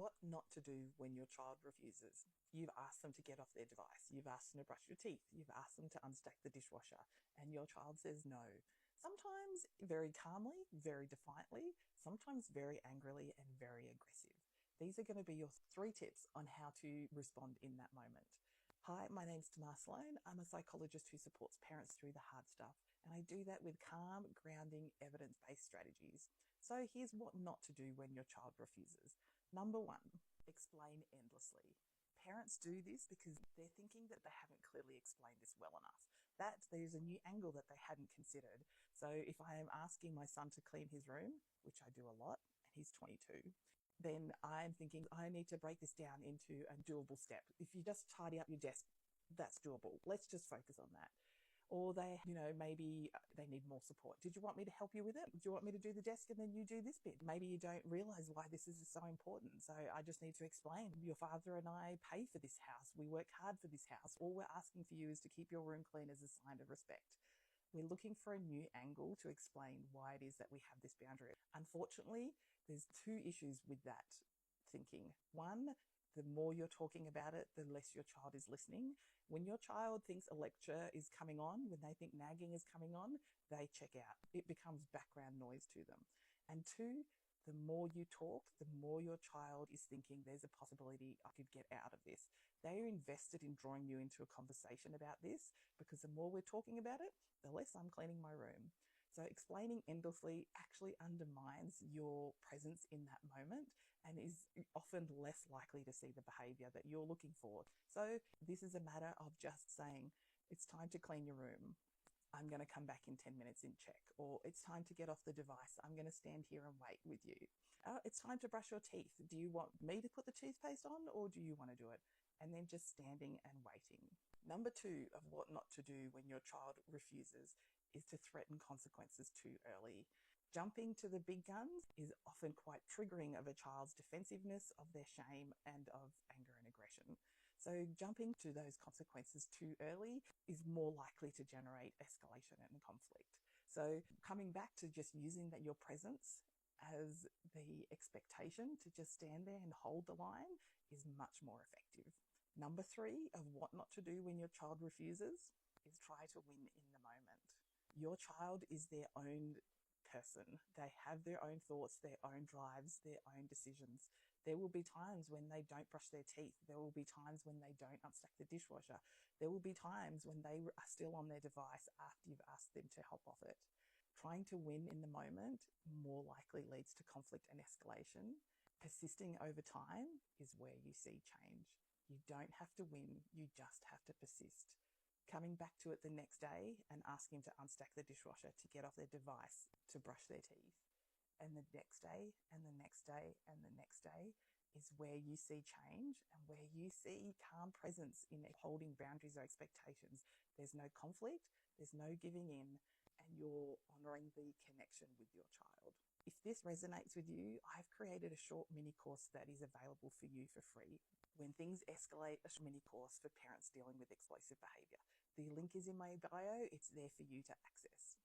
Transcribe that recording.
What not to do when your child refuses. You've asked them to get off their device. You've asked them to brush your teeth. You've asked them to unstack the dishwasher, and your child says no. Sometimes very calmly, very defiantly, sometimes very angrily and very aggressive. These are going to be your 3 tips on how to respond in that moment. Hi, my name's Tamar Sloan. I'm a psychologist who supports parents through the hard stuff, and I do that with calm, grounding, evidence-based strategies. So here's what not to do when your child refuses. Number 1, explain endlessly. Parents do this because they're thinking that they haven't clearly explained this well enough, that there's a new angle that they hadn't considered. So if I am asking my son to clean his room, which I do a lot, and he's 22, then I'm thinking I need to break this down into a doable step. If you just tidy up your desk, that's doable. Let's just focus on that. Or they, maybe they need more support. Did you want me to help you with it? Do you want me to do the desk and then you do this bit? Maybe you don't realize why this is so important. So I just need to explain. Your father and I pay for this house. We work hard for this house. All we're asking for you is to keep your room clean as a sign of respect. We're looking for a new angle to explain why it is that we have this boundary. Unfortunately, there's 2 issues with that thinking. One, the more you're talking about it, the less your child is listening. When your child thinks a lecture is coming on, when they think nagging is coming on, they check out. It becomes background noise to them. And 2, the more you talk, the more your child is thinking there's a possibility I could get out of this. They are invested in drawing you into a conversation about this, because the more we're talking about it, the less I'm cleaning my room. So explaining endlessly actually undermines your presence in that moment and is often less likely to see the behaviour that you're looking for. So this is a matter of just saying, it's time to clean your room. I'm going to come back in 10 minutes and check. Or it's time to get off the device. I'm going to stand here and wait with you. It's time to brush your teeth. Do you want me to put the toothpaste on, or do you want to do it? And then just standing and waiting. Number 2 of what not to do when your child refuses is to threaten consequences too early. Jumping to the big guns is often quite triggering of a child's defensiveness, of their shame, and of anger and aggression. So jumping to those consequences too early is more likely to generate escalation and conflict. So coming back to just using your presence as the expectation to just stand there and hold the line is much more effective. Number 3 of what not to do when your child refuses is try to win in the moment. Your child is their own person. They have their own thoughts, their own drives, their own decisions. There will be times when they don't brush their teeth. There will be times when they don't unstack the dishwasher. There will be times when they are still on their device after you've asked them to help off it. Trying to win in the moment more likely leads to conflict and escalation. Persisting over time is where you see change. You don't have to win, you just have to persist. Coming back to it the next day and asking them to unstack the dishwasher, to get off their device, to brush their teeth. And the next day, and the next day, and the next day is where you see change and where you see calm presence in holding boundaries or expectations. There's no conflict, there's no giving in, and you're honouring the connection with your child. If this resonates with you, I've created a short mini course that is available for you for free. When things escalate, a mini course for parents dealing with explosive behaviour. The link is in my bio. It's there for you to access.